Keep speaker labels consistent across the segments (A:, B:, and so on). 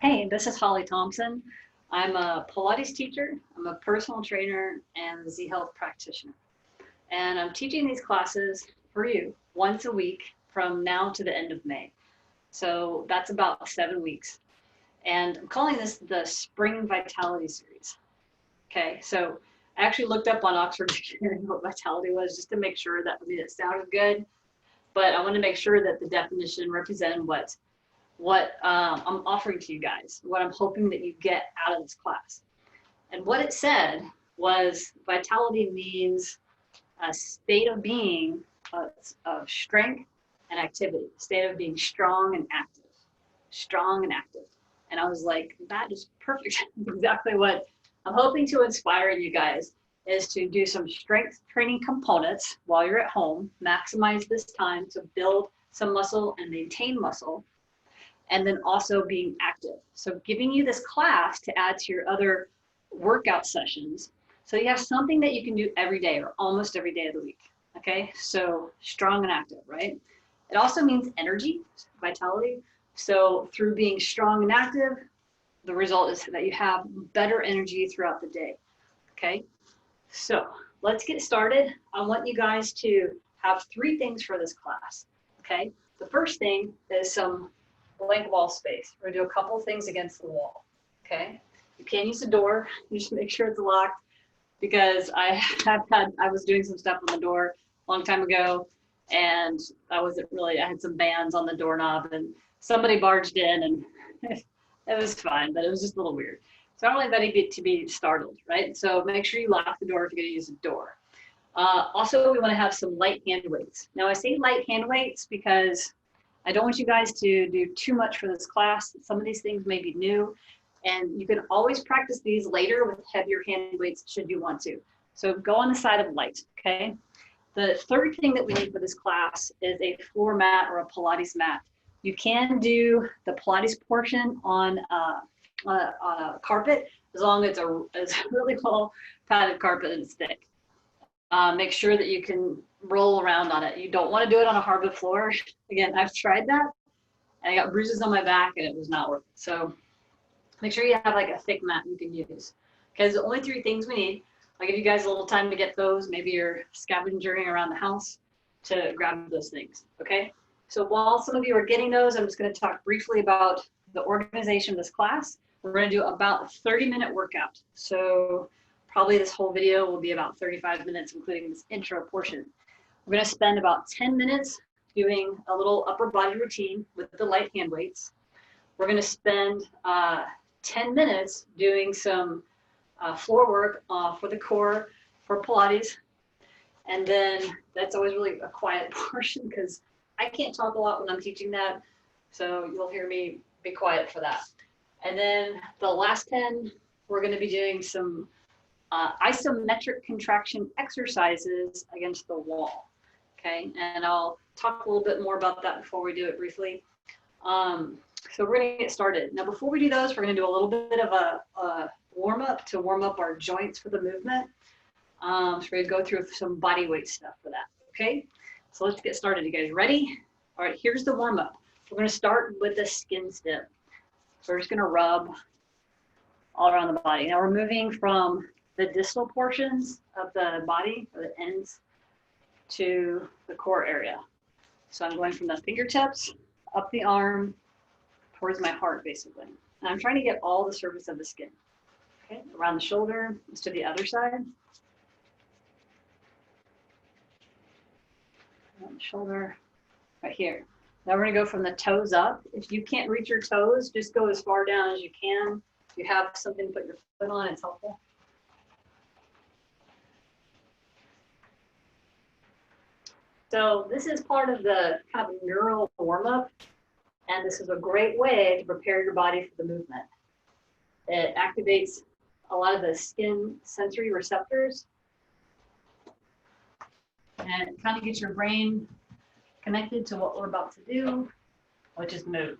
A: Hey, this is Holly Thompson. I'm a Pilates teacher, I'm a personal trainer, and Z Health practitioner. And I'm teaching these classes for you once a week from now to the end of May. So that's about 7 weeks. And I'm calling this the Spring Vitality Series. Okay, so I actually looked up on Oxford Dictionary what vitality was just to make sure that it sounded good. But I want to make sure that the definition represented what I'm offering to you guys, what I'm hoping that you get out of this class. And what it said was vitality means a state of being of strength and activity, state of being strong and active. And I was like, that is perfect. Exactly what I'm hoping to inspire you guys is to do some strength training components while you're at home, maximize this time to build some muscle and maintain muscle, and then also being active. So giving you this class to add to your other workout sessions. So you have something that you can do every day or almost every day of the week. Okay, so strong and active, right? It also means energy, vitality. So through being strong and active, the result is that you have better energy throughout the day. Okay, so let's get started. I want you guys to have 3 things for this class. Okay, the first thing is some blank wall space. We're gonna do a couple things against the wall, okay? You can't use the door, you just make sure it's locked because I was doing some stuff on the door a long time ago and I had some bands on the doorknob and somebody barged in and it was fine, but it was just a little weird. So I don't like that to be startled, right? So make sure you lock the door if you're gonna use the door. Also, we wanna have some light hand weights. Now I say light hand weights because I don't want you guys to do too much for this class. Some of these things may be new, and you can always practice these later with heavier hand weights should you want to. So go on the side of light, okay? The third thing that we need for this class is a floor mat or a Pilates mat. You can do the Pilates portion on a carpet as long as it's a really well padded carpet and it's thick. Make sure that you can roll around on it. You don't want to do it on a hardwood floor. Again, I've tried that and I got bruises on my back and it was not worth it. So make sure you have like a thick mat you can use. Because the only 3 things we need. I'll give you guys a little time to get those. Maybe you're scavenging around the house to grab those things, okay? So while some of you are getting those, I'm just gonna talk briefly about the organization of this class. We're gonna do about a 30-minute workout. So probably this whole video will be about 35 minutes, including this intro portion. We're gonna spend about 10 minutes doing a little upper body routine with the light hand weights. We're gonna spend 10 minutes doing some floor work for the core for Pilates. And then that's always really a quiet portion because I can't talk a lot when I'm teaching that. So you'll hear me be quiet for that. And then the last 10, we're gonna be doing some isometric contraction exercises against the wall, okay? And I'll talk a little bit more about that before we do it briefly. So we're gonna get started. Now, before we do those, we're gonna do a little bit of a warm up to warm up our joints for the movement. So we're gonna go through some body weight stuff for that, okay? So let's get started, you guys ready? All right, here's the warm up. We're gonna start with the skin step. So we're just gonna rub all around the body. Now we're moving from the distal portions of the body, or the ends, to the core area. So I'm going from the fingertips, up the arm, towards my heart, basically. And I'm trying to get all the surface of the skin. Okay, around the shoulder, let's do the other side. Around the shoulder, right here. Now we're gonna go from the toes up. If you can't reach your toes, just go as far down as you can. If you have something to put your foot on, it's helpful. So this is part of the kind of neural warm-up, and this is a great way to prepare your body for the movement. It activates a lot of the skin sensory receptors, and it kind of gets your brain connected to what we're about to do, which is move.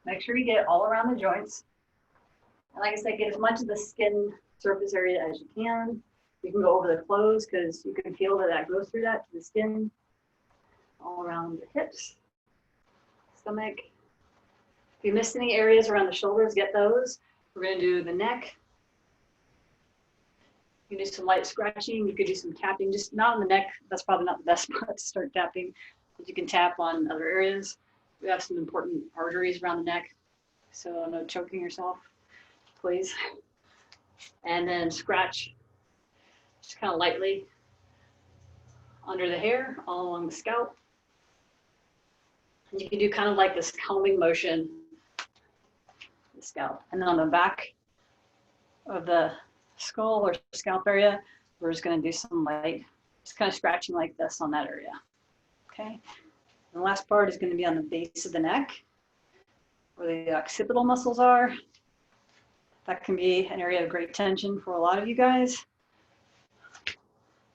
A: Make sure you get all around the joints. And like I said, get as much of the skin surface area as you can. You can go over the clothes because you can feel that goes through that to the skin, all around the hips, stomach, If you missed any areas around the shoulders, get those. We're going to do the neck. You can do some light scratching. You could do some tapping, just not on the neck. That's probably not the best spot to start tapping, but you can tap on other areas. We have some important arteries around the neck, so no choking yourself, please. And then scratch just kind of lightly under the hair, all along the scalp. And you can do kind of like this combing motion, the scalp. And then on the back of the skull or scalp area, we're just going to do some light, just kind of scratching like this on that area. Okay. And the last part is going to be on the base of the neck, where the occipital muscles are. That can be an area of great tension for a lot of you guys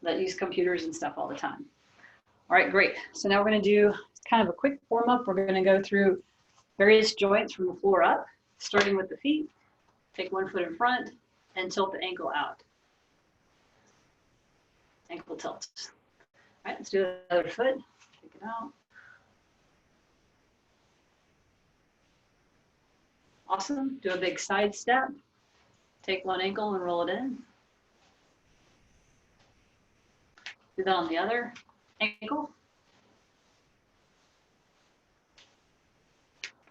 A: that use computers and stuff all the time. All right, great. So now we're going to do kind of a quick warm up. We're going to go through various joints from the floor up, starting with the feet. Take one foot in front and tilt the ankle out. Ankle tilts. All right, let's do the other foot. Take it out. Awesome. Do a big side step. Take one ankle and roll it in. Do that on the other ankle.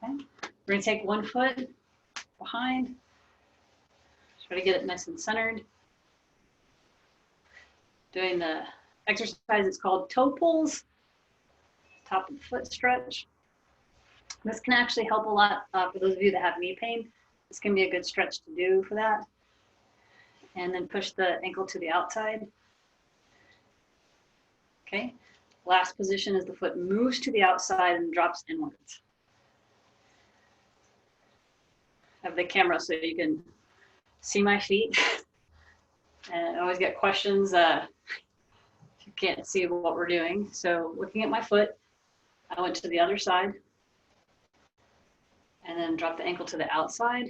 A: Okay. We're going to take one foot behind. Try to get it nice and centered. Doing the exercise, it's called toe pulls, top of the foot stretch. This can actually help a lot for those of you that have knee pain. This can be a good stretch to do for that. And then push the ankle to the outside. Okay. Last position is the foot moves to the outside and drops inwards. I have the camera so you can see my feet. And I always get questions if you can't see what we're doing. So looking at my foot, I went to the other side and then drop the ankle to the outside.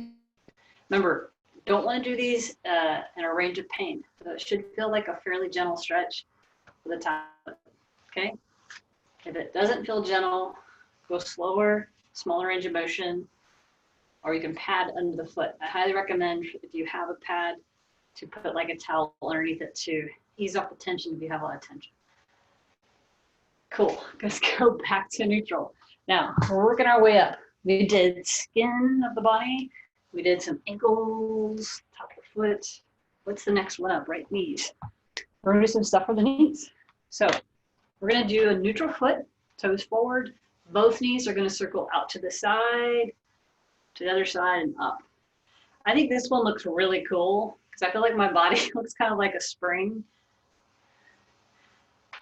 A: Remember, don't want to do these in a range of pain. So it should feel like a fairly gentle stretch for the top, okay? If it doesn't feel gentle, go slower, smaller range of motion, or you can pad under the foot. I highly recommend, if you have a pad, to put like a towel underneath it to ease off the tension if you have a lot of tension. Cool, let's go back to neutral. Now, we're working our way up. We did skin of the body. We did some ankles, top of the foot. What's the next one up, right? Knees. We're gonna do some stuff for the knees. So we're gonna do a neutral foot, toes forward. Both knees are gonna circle out to the side, to the other side and up. I think this one looks really cool because I feel like my body looks kind of like a spring.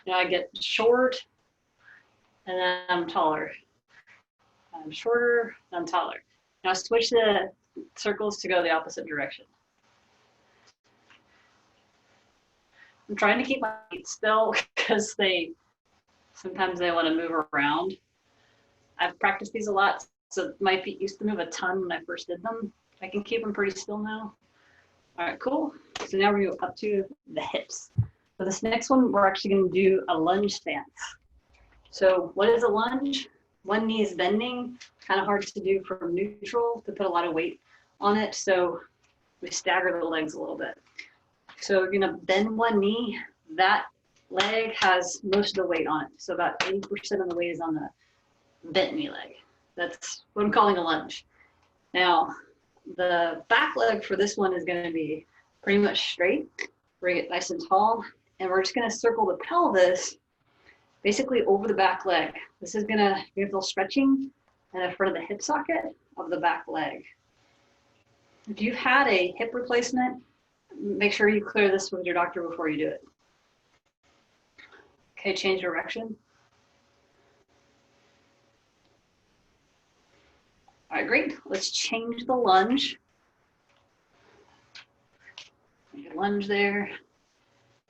A: You know, I get short and then I'm taller. I'm shorter, I'm taller. Now switch the circles to go the opposite direction. I'm trying to keep my feet still because sometimes they want to move around. I've practiced these a lot, so my feet used to move a ton when I first did them. I can keep them pretty still now. All right, cool. So now we're going to go up to the hips. For this next one, we're actually going to do a lunge stance. So what is a lunge? One knee is bending, kind of hard to do from neutral to put a lot of weight on it. So we stagger the legs a little bit. So we're gonna bend one knee. That leg has most of the weight on it. So about 80% of the weight is on the bent knee leg. That's what I'm calling a lunge. Now, the back leg for this one is gonna be pretty much straight. Bring it nice and tall. And we're just gonna circle the pelvis basically over the back leg. This is you're gonna feel stretching in the front of the hip socket of the back leg. If you've had a hip replacement, make sure you clear this with your doctor before you do it. Okay, change direction. All right, great. Let's change the lunge. Lunge there,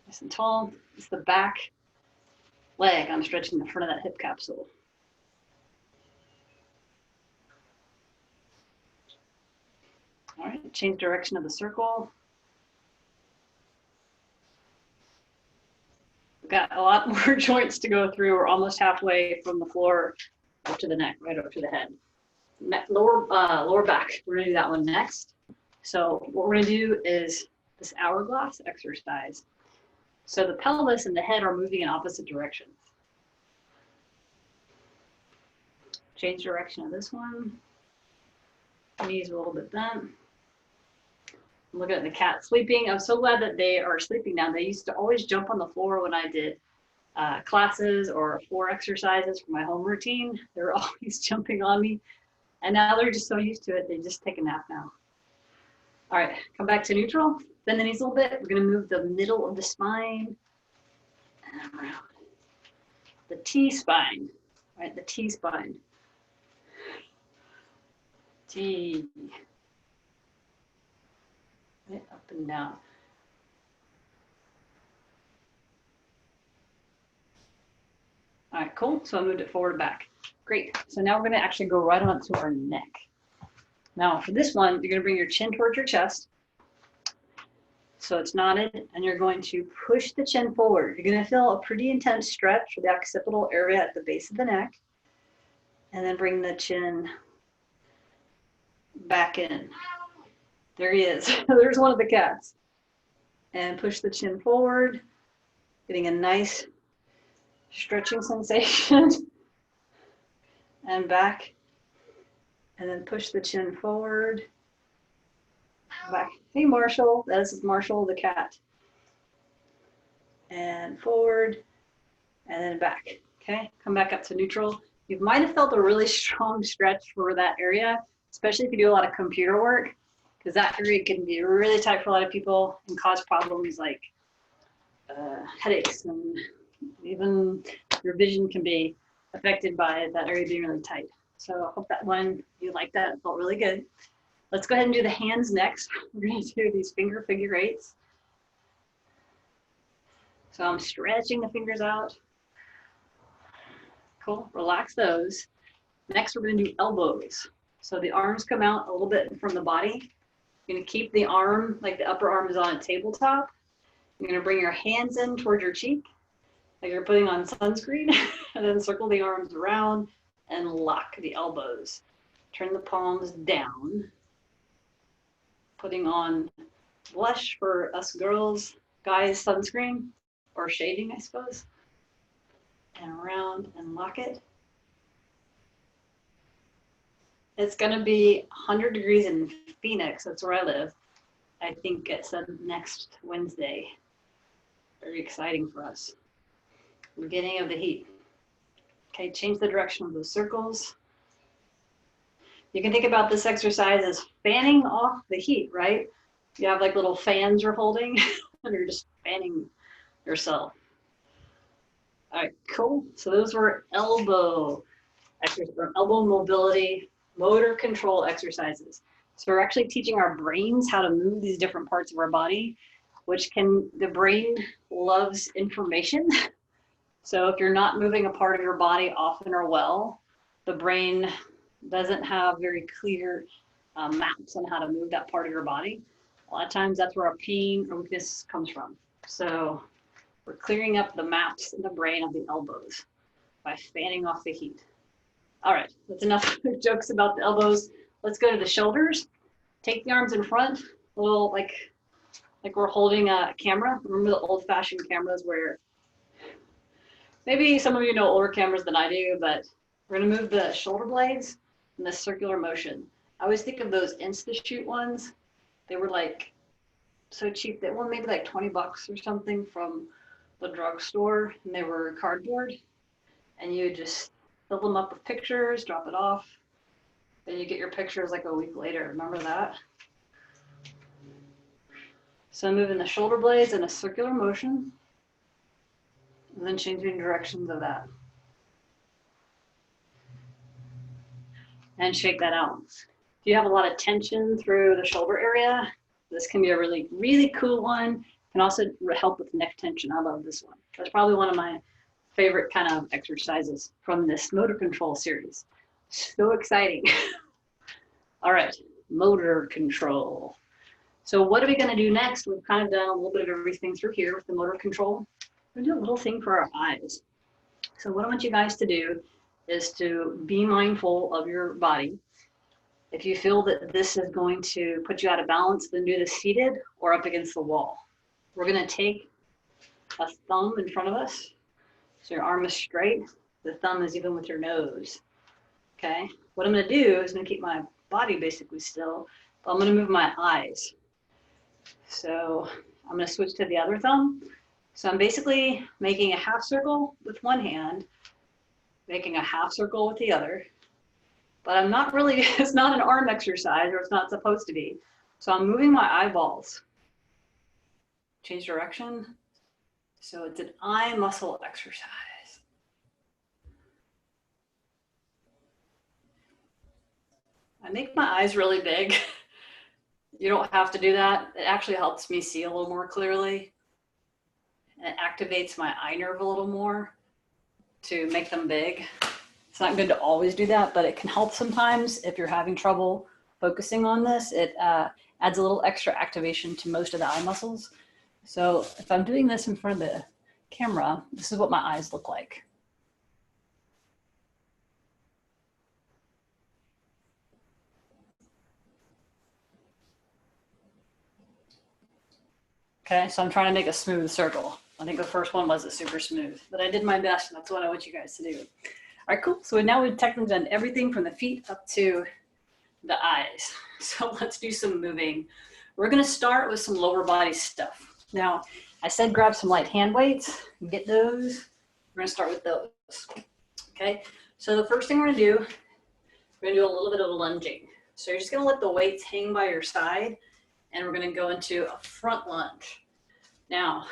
A: nice and tall. It's the back leg. I'm stretching the front of that hip capsule. All right, change direction of the circle. We've got a lot more joints to go through. We're almost halfway from the floor up to the neck, right up to the head. lower back. We're gonna do that one next. So what we're gonna do is this hourglass exercise. So the pelvis and the head are moving in opposite directions. Change direction of this one. Knees a little bit bent. I'm looking at the cat sleeping. I'm so glad that they are sleeping now. They used to always jump on the floor when I did classes or floor exercises for my home routine. They were always jumping on me. And now they're just so used to it, they just take a nap now. All right, come back to neutral. Bend the knees a little bit. We're gonna move the middle of the spine and around. The T-spine, right? The T-spine. T. Right, up and down. All right, cool. So I moved it forward and back. Great. So now we're going to actually go right on to our neck. Now for this one, you're going to bring your chin towards your chest. So it's knotted, and you're going to push the chin forward. You're going to feel a pretty intense stretch for the occipital area at the base of the neck. And then bring the chin back in. There he is. There's one of the cats. And push the chin forward, getting a nice stretching sensation. And back. And then push the chin forward. Back. Hey, Marshall. This is Marshall the cat. And forward. And then back. Okay. Come back up to neutral. You might have felt a really strong stretch for that area, especially if you do a lot of computer work, because that area can be really tight for a lot of people and cause problems like headaches, and even your vision can be affected by that area being really tight. So I hope that one, you like that, it felt really good. Let's go ahead and do the hands next. We're going to do these finger figure eights. So I'm stretching the fingers out. Cool, relax those. Next, we're going to do elbows. So the arms come out a little bit from the body. You're going to keep the arm, like the upper arm is on a tabletop. You're going to bring your hands in towards your cheek, like you're putting on sunscreen, and then circle the arms around and lock the elbows. Turn the palms down, putting on blush for us girls, guys, sunscreen, or shading, I suppose. And around and lock it. It's going to be 100 degrees in Phoenix. That's where I live. I think it's next Wednesday. Very exciting for us. Beginning of the heat. Okay, change the direction of those circles. You can think about this exercise as fanning off the heat, right? You have like little fans you're holding, and you're just fanning yourself. All right, cool. So those were elbow exercises, elbow mobility, motor control exercises. So we're actually teaching our brains how to move these different parts of our body, which the brain loves information. So if you're not moving a part of your body often or well, the brain doesn't have very clear maps on how to move that part of your body. A lot of times that's where our pain or weakness comes from. So we're clearing up the maps in the brain of the elbows by fanning off the heat. All right, that's enough jokes about the elbows. Let's go to the shoulders. Take the arms in front, a little like we're holding a camera. Remember the old-fashioned cameras where maybe some of you know older cameras than I do, but we're gonna move the shoulder blades in this circular motion. I always think of those Instashoot ones. They were like so cheap. They were maybe like 20 bucks or something from the drugstore, and they were cardboard, and you just fill them up with pictures, drop it off, then you get your pictures like a week later. Remember that? So I'm moving the shoulder blades in a circular motion, and then changing directions of that. And shake that out. If you have a lot of tension through the shoulder area, this can be a really, really cool one. Can also help with neck tension. I love this one. That's probably one of my favorite kind of exercises from this motor control series. So exciting. All right, motor control. So what are we gonna do next? We've kind of done a little bit of everything through here with the motor control. We're gonna do a little thing for our eyes. So what I want you guys to do is to be mindful of your body If you feel that this is going to put you out of balance, then do this seated or up against the wall. We're gonna take a thumb in front of us. So your arm is straight, the thumb is even with your nose, okay? What I'm gonna do is I'm gonna keep my body basically still, but I'm gonna move my eyes. So I'm gonna switch to the other thumb. So I'm basically making a half circle with one hand, making a half circle with the other, but I'm not really, it's not an arm exercise, or it's not supposed to be. So I'm moving my eyeballs. Change direction. So it's an eye muscle exercise. I make my eyes really big. You don't have to do that. It actually helps me see a little more clearly. And it activates my eye nerve a little more to make them big. It's not good to always do that, but it can help sometimes if you're having trouble focusing on this. It adds a little extra activation to most of the eye muscles. So if I'm doing this in front of the camera, this is what my eyes look like. Okay, so I'm trying to make a smooth circle. I think the first one wasn't super smooth, but I did my best, and that's what I want you guys to do. All right, cool. So now we've technically done everything from the feet up to the eyes. So let's do some moving. We're gonna start with some lower body stuff. Now, I said grab some light hand weights, get those. We're gonna start with those, okay? So the first thing we're gonna do a little bit of lunging. So you're just gonna let the weights hang by your side, and we're gonna go into a front lunge. Now,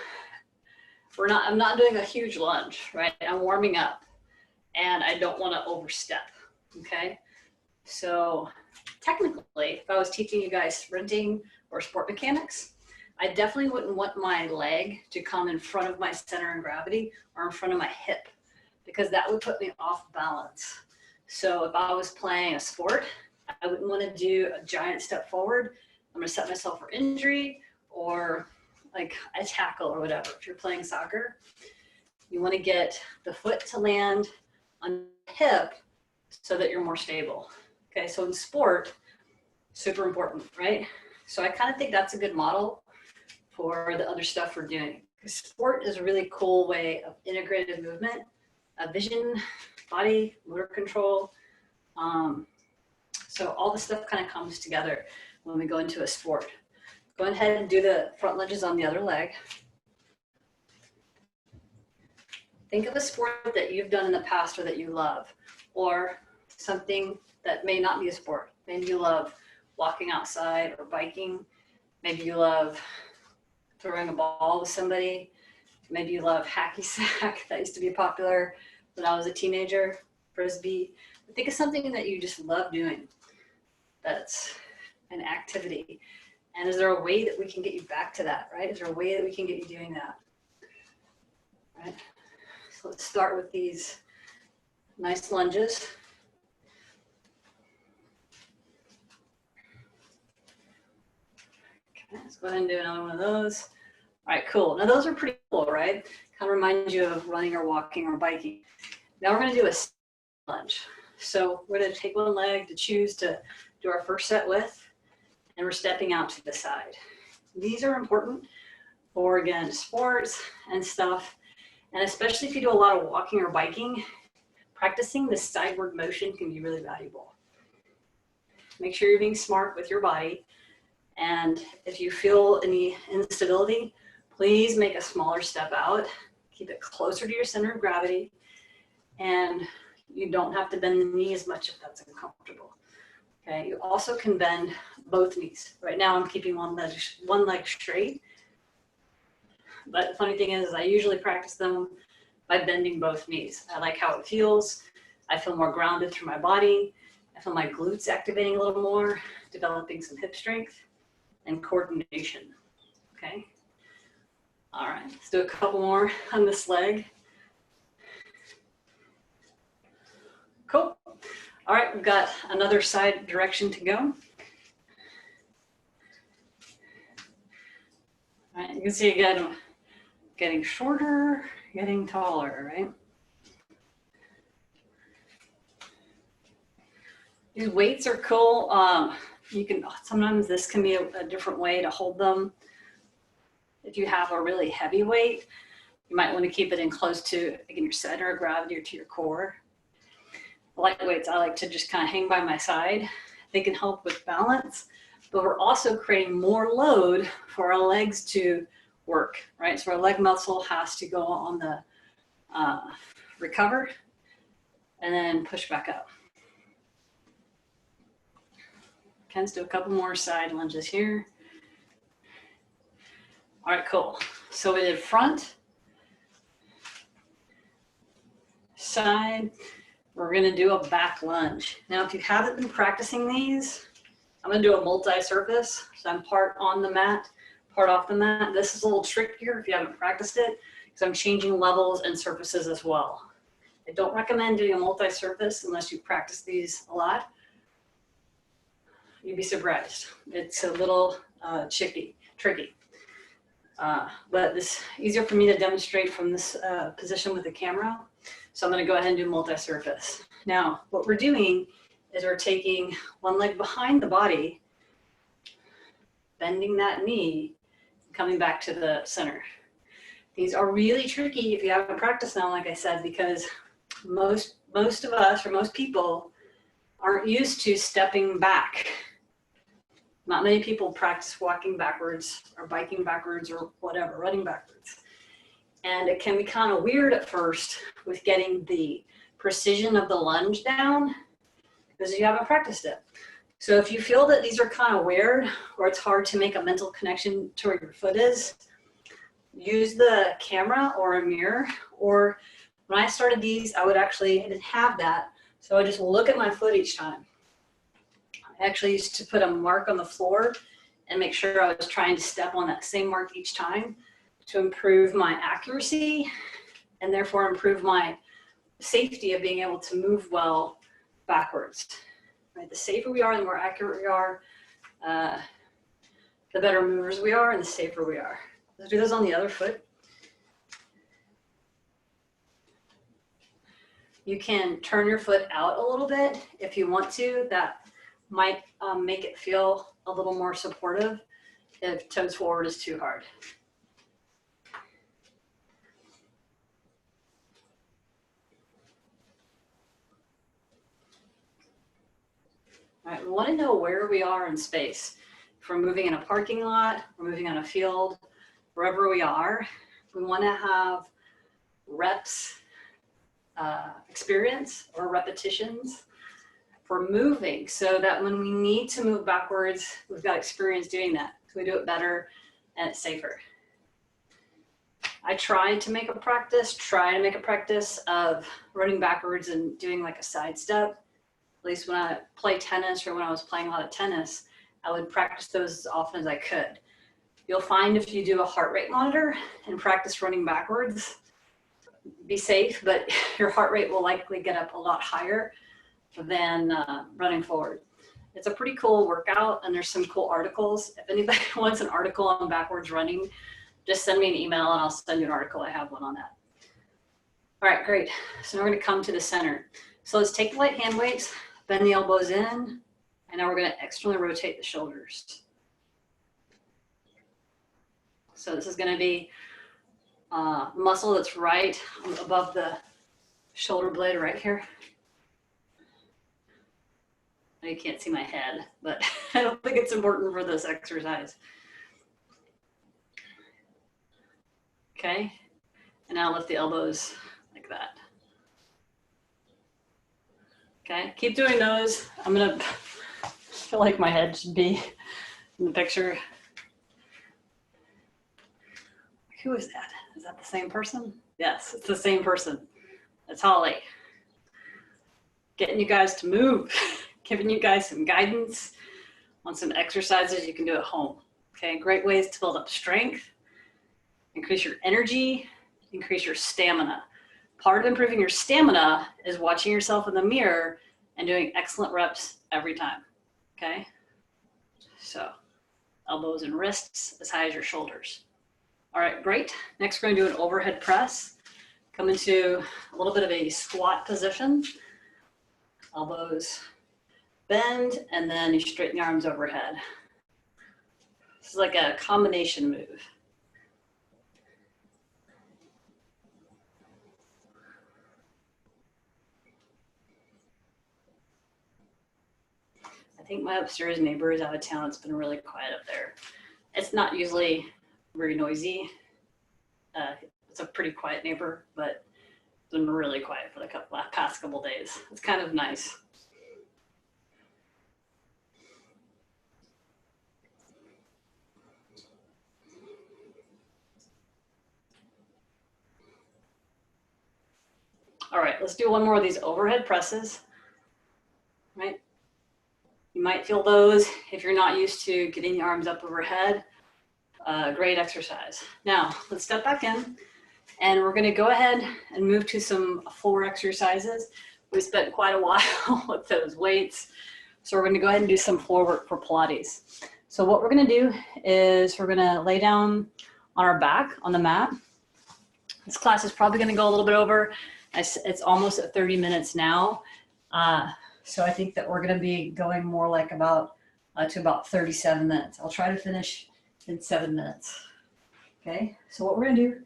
A: I'm not doing a huge lunge, right? I'm warming up, and I don't wanna overstep, okay? So technically, if I was teaching you guys sprinting or sport mechanics, I definitely wouldn't want my leg to come in front of my center of gravity or in front of my hip, because that would put me off balance. So if I was playing a sport, I wouldn't want to do a giant step forward. I'm going to set myself for injury or like a tackle or whatever. If you're playing soccer, you want to get the foot to land on the hip so that you're more stable. Okay, so in sport, super important, right? So I kind of think that's a good model for the other stuff we're doing. Sport is a really cool way of integrated movement, vision, body, motor control. So all the stuff kind of comes together when we go into a sport. Go ahead and do the front lunges on the other leg. Think of a sport that you've done in the past or that you love, or something that may not be a sport. Maybe you love walking outside or biking. Maybe you love throwing a ball with somebody. Maybe you love hacky sack. That used to be popular when I was a teenager, Frisbee. Think of something that you just love doing that's an activity. And is there a way that we can get you back to that, right? Is there a way that we can get you doing that, right? So let's start with these nice lunges. Okay, let's go ahead and do another one of those. All right, cool. Now those are pretty cool, right? Kind of reminds you of running or walking or biking. Now we're gonna do a lunge. So we're gonna take one leg to choose to do our first set with, and we're stepping out to the side. These are important for, again, sports and stuff. And especially if you do a lot of walking or biking, practicing this sideward motion can be really valuable. Make sure you're being smart with your body. And if you feel any instability, please make a smaller step out. Keep it closer to your center of gravity. And you don't have to bend the knee as much if that's uncomfortable. Okay, you also can bend both knees. Right now I'm keeping one leg straight. But the funny thing is I usually practice them by bending both knees. I like how it feels. I feel more grounded through my body. I feel my glutes activating a little more, developing some hip strength and coordination, okay? All right, let's do a couple more on this leg. Cool. All right, we've got another side direction to go. All right, you can see again, I'm getting shorter, getting taller, right? These weights are cool. You can, sometimes this can be a different way to hold them. If you have a really heavy weight, you might want to keep it in close to, again, your center of gravity or to your core. Lightweights, I like to just kind of hang by my side. They can help with balance, but we're also creating more load for our legs to work, right? So our leg muscle has to go on the recover and then push back up. Okay, let's do a couple more side lunges here. All right, cool. So we did front, side. We're gonna do a back lunge. Now, if you haven't been practicing these, I'm gonna do a multi-surface. So I'm part on the mat, part off the mat. This is a little trickier if you haven't practiced it, because I'm changing levels and surfaces as well. I don't recommend doing a multi-surface unless you practice these a lot. You'd be surprised. It's a little tricky. But it's easier for me to demonstrate from this position with the camera. So I'm gonna go ahead and do multi-surface. Now, what we're doing is we're taking one leg behind the body, bending that knee, coming back to the center. These are really tricky if you haven't practiced them, like I said, because most of us, or most people, aren't used to stepping back. Not many people practice walking backwards or biking backwards or whatever, running backwards. And it can be kind of weird at first with getting the precision of the lunge down because you haven't practiced it. So if you feel that these are kind of weird or it's hard to make a mental connection to where your foot is, use the camera or a mirror. Or when I started these, I didn't have that. So I just look at my foot each time. I actually used to put a mark on the floor and make sure I was trying to step on that same mark each time to improve my accuracy and therefore improve my safety of being able to move well backwards. Right? The safer we are, the more accurate we are, the better movers we are and the safer we are. Let's do those on the other foot. You can turn your foot out a little bit if you want to. That might make it feel a little more supportive if toes forward is too hard. All right, we want to know where we are in space. If we're moving in a parking lot, we're moving on a field, wherever we are, we want to have reps, experience or repetitions for moving so that when we need to move backwards, we've got experience doing that. So we do it better and it's safer. I try to make a practice of running backwards and doing like a side step. At least when I play tennis or when I was playing a lot of tennis, I would practice those as often as I could. You'll find if you do a heart rate monitor and practice running backwards, be safe, but your heart rate will likely get up a lot higher than running forward. It's a pretty cool workout and there's some cool articles. If anybody wants an article on backwards running, just send me an email and I'll send you an article. I have one on that. All right, great. So now we're gonna come to the center. So let's take the light hand weights, bend the elbows in, and now we're gonna externally rotate the shoulders. So this is gonna be muscle that's right above the shoulder blade right here. You can't see my head, but I don't think it's important for this exercise. Okay, and now lift the elbows like that. Okay, keep doing those. I'm gonna feel like my head should be in the picture. Who is that? Is that the same person? Yes, it's the same person. That's Holly. Getting you guys to move, giving you guys some guidance on some exercises you can do at home. Okay, great ways to build up strength, increase your energy, increase your stamina. Part of improving your stamina is watching yourself in the mirror and doing excellent reps every time, okay? So elbows and wrists as high as your shoulders. All right, great. Next, we're gonna do an overhead press. Come into a little bit of a squat position. Elbows bend, and then you straighten the arms overhead. This is like a combination move. I think my upstairs neighbor is out of town. It's been really quiet up there. It's not usually very noisy. It's a pretty quiet neighbor, but it's been really quiet for the past couple days. It's kind of nice. All right, let's do one more of these overhead presses, right? You might feel those if you're not used to getting the arms up overhead. Great exercise. Now, let's step back in, and we're gonna go ahead and move to some floor exercises. We spent quite a while with those weights, so we're gonna go ahead and do some floor work for Pilates. So what we're gonna do is we're gonna lay down on our back on the mat. This class is probably gonna go a little bit over. It's almost at 30 minutes now. So I think that we're gonna be going more like to about 37 minutes. I'll try to finish in 7 minutes. Okay, so what we're gonna do,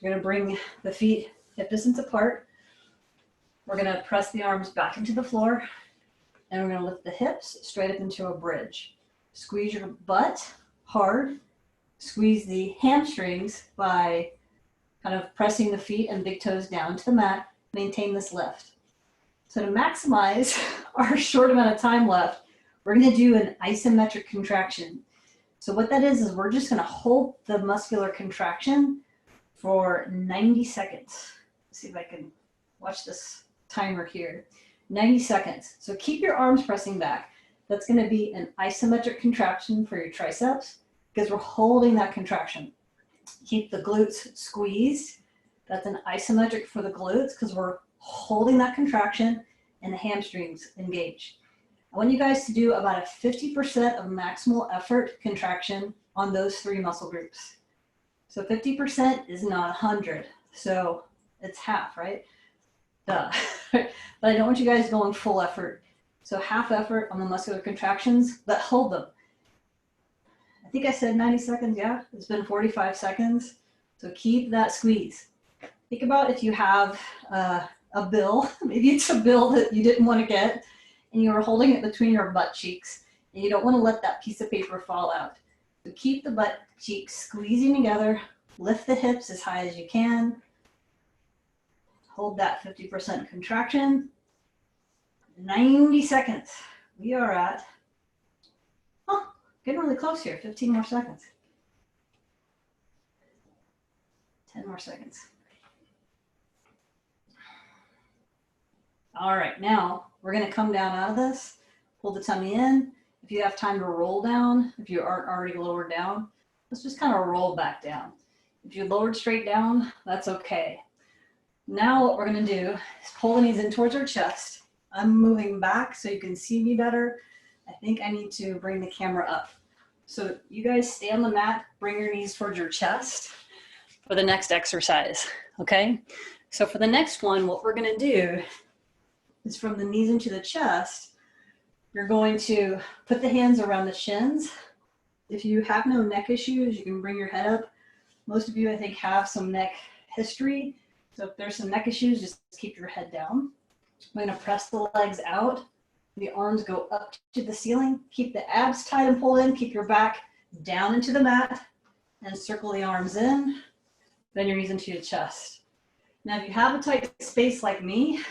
A: we're gonna bring the feet hip distance apart. We're gonna press the arms back into the floor, and we're gonna lift the hips straight up into a bridge. Squeeze your butt hard. Squeeze the hamstrings by kind of pressing the feet and big toes down to the mat. Maintain this lift. So to maximize our short amount of time left, we're gonna do an isometric contraction. So what that is we're just gonna hold the muscular contraction for 90 seconds. Let's see if I can watch this timer here. 90 seconds. So keep your arms pressing back. That's gonna be an isometric contraction for your triceps because we're holding that contraction. Keep the glutes squeezed. That's an isometric for the glutes because we're holding that contraction and the hamstrings engaged. I want you guys to do about a 50% of maximal effort contraction on those 3 muscle groups. So 50% is not 100. So it's half, right? Duh. But I don't want you guys going full effort. So half effort on the muscular contractions, but hold them. I think I said 90 seconds, yeah? It's been 45 seconds. So keep that squeeze. Think about if you have a bill, maybe it's a bill that you didn't want to get, and you were holding it between your butt cheeks, and you don't want to let that piece of paper fall out. So keep the butt cheeks squeezing together, lift the hips as high as you can, hold that 50% contraction, 90 seconds. We are at, getting really close here, 15 more seconds. 10 more seconds. All right, now we're gonna come down out of this, pull the tummy in. If you have time to roll down, if you aren't already lowered down, let's just kind of roll back down. If you lowered straight down, that's okay. Now what we're gonna do is pull the knees in towards our chest. I'm moving back so you can see me better. I think I need to bring the camera up. So you guys stay on the mat, bring your knees towards your chest for the next exercise, okay? So for the next one, what we're gonna do is from the knees into the chest, you're going to put the hands around the shins. If you have no neck issues, you can bring your head up. Most of you, I think, have some neck history. So if there's some neck issues, just keep your head down. I'm gonna press the legs out. The arms go up to the ceiling. Keep the abs tight and pulled in. Keep your back down into the mat and circle the arms in. Then your knees into your chest. Now, if you have a tight space like me,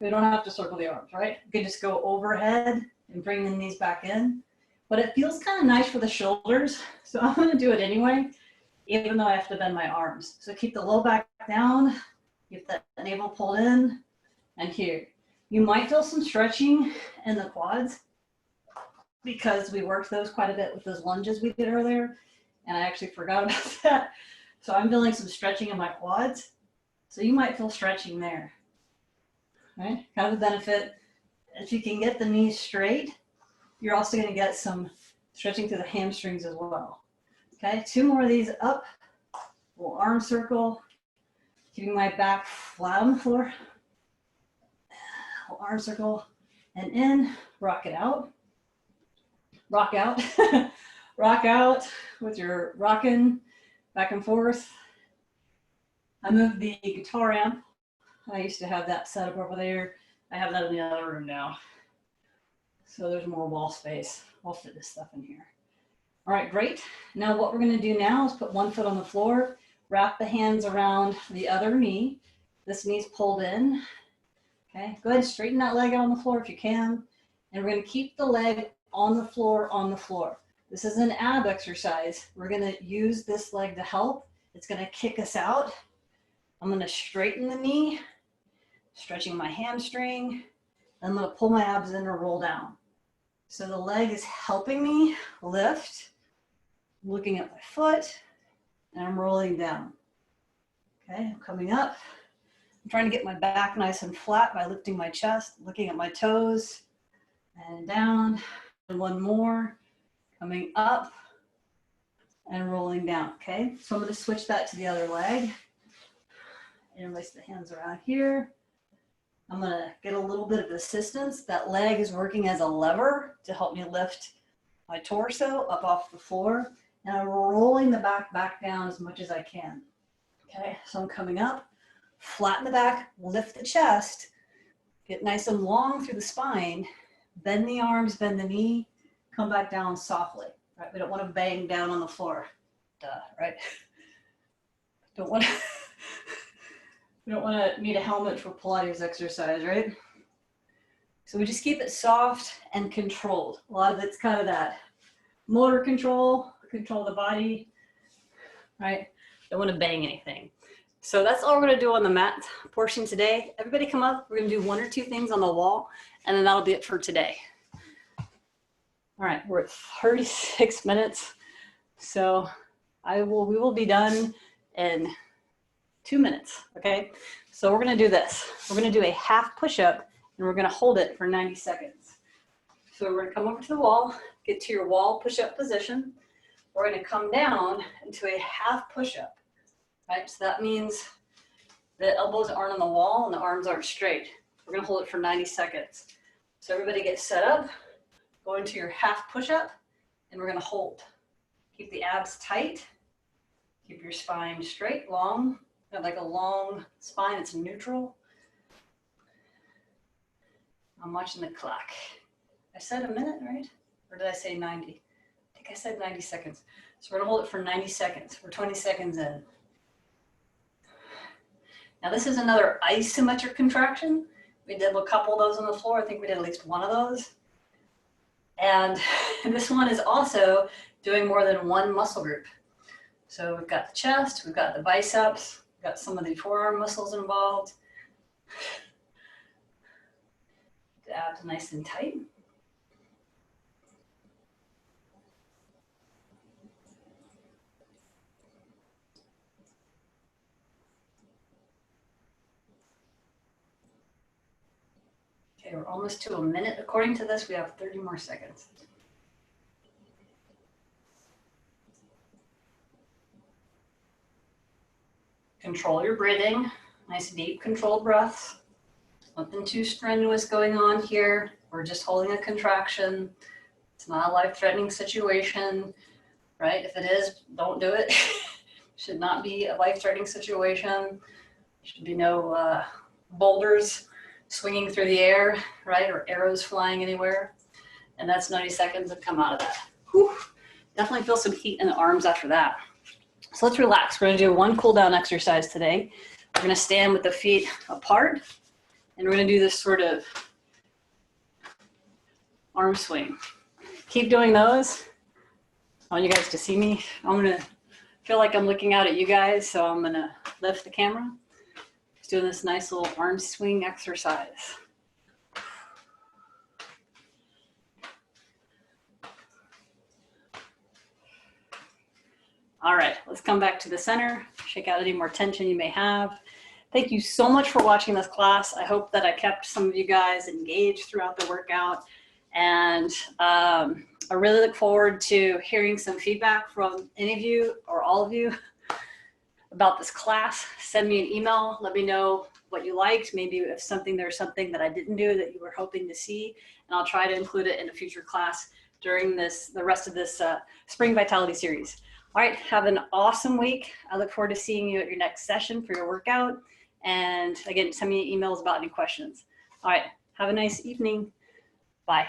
A: we don't have to circle the arms, right? You can just go overhead and bring the knees back in. But it feels kind of nice for the shoulders, so I'm gonna do it anyway, even though I have to bend my arms. So keep the low back down, keep the navel pulled in, and here. You might feel some stretching in the quads because we worked those quite a bit with those lunges we did earlier, and I actually forgot about that. So I'm feeling some stretching in my quads. So you might feel stretching there. Right? Kind of a benefit. If you can get the knees straight, you're also going to get some stretching through the hamstrings as well. Okay, 2 more of these up. Little arm circle, keeping my back flat on the floor. Little arm circle, and in, rock it out. Rock out, rock out with your rocking back and forth. I moved the guitar amp. I used to have that set up over there. I have that in the other room now. So there's more wall space. I'll fit this stuff in here. All right, great. Now what we're gonna do now is put one foot on the floor, wrap the hands around the other knee. This knee's pulled in. Okay, go ahead and straighten that leg out on the floor if you can. And we're gonna keep the leg on the floor, on the floor. This is an ab exercise. We're gonna use this leg to help. It's gonna kick us out. I'm gonna straighten the knee, stretching my hamstring. I'm gonna pull my abs in or roll down. So the leg is helping me lift, looking at my foot, and I'm rolling down. Okay, I'm coming up. I'm trying to get my back nice and flat by lifting my chest, looking at my toes, and down. And one more, coming up and rolling down, okay? So I'm gonna switch that to the other leg. And place the hands around here. I'm gonna get a little bit of assistance. That leg is working as a lever to help me lift my torso up off the floor. And I'm rolling the back down as much as I can. Okay, so I'm coming up, flatten the back, lift the chest, get nice and long through the spine, bend the arms, bend the knee, come back down softly, right? We don't want to bang down on the floor, right? Don't want to, we don't want to need a helmet for Pilates exercise, right? So we just keep it soft and controlled. A lot of it's kind of that motor control the body, right? Don't want to bang anything. So that's all we're going to do on the mat portion today. Everybody come up. We're going to do 1 or 2 things on the wall, and then that'll be it for today. All right, we're at 36 minutes. So we will be done in 2 minutes, okay? So we're going to do this. We're going to do a half push-up, and we're going to hold it for 90 seconds. So we're going to come over to the wall, get to your wall push-up position. We're going to come down into a half push-up. Right, so that means the elbows aren't on the wall and the arms aren't straight. We're gonna hold it for 90 seconds. So everybody get set up, go into your half push-up, and we're gonna hold. Keep the abs tight, keep your spine straight, long, have like a long spine, it's neutral. I'm watching the clock. I said a minute, right? Or did I say 90? I think I said 90 seconds. So we're gonna hold it for 90 seconds. We're 20 seconds in. Now this is another isometric contraction. We did a couple of those on the floor. I think we did at least one of those. And this one is also doing more than one muscle group. So we've got the chest, we've got the biceps, we've got some of the forearm muscles involved. The abs nice and tight. Okay, we're almost to a minute. According to this, we have 30 more seconds. Control your breathing. Nice deep controlled breaths. Nothing too strenuous going on here. We're just holding a contraction. It's not a life-threatening situation, right? If it is, don't do it. Should not be a life-threatening situation. Should be no boulders swinging through the air, right? Or arrows flying anywhere. And that's 90 seconds of come out of that. Whew. Definitely feel some heat in the arms after that. So let's relax. We're gonna do one cool down exercise today. We're gonna stand with the feet apart, and we're gonna do this sort of arm swing. Keep doing those. I want you guys to see me. I'm gonna feel like I'm looking out at you guys, so I'm gonna lift the camera. Just doing this nice little arm swing exercise. All right, let's come back to the center, shake out any more tension you may have. Thank you so much for watching this class. I hope that I kept some of you guys engaged throughout the workout. And I really look forward to hearing some feedback from any of you or all of you about this class. Send me an email. Let me know what you liked, maybe if there's something that I didn't do that you were hoping to see, and I'll try to include it in a future class during the rest of this Spring Vitality series. All right, have an awesome week. I look forward to seeing you at your next session for your workout. And again, send me emails about any questions. All right, have a nice evening. Bye.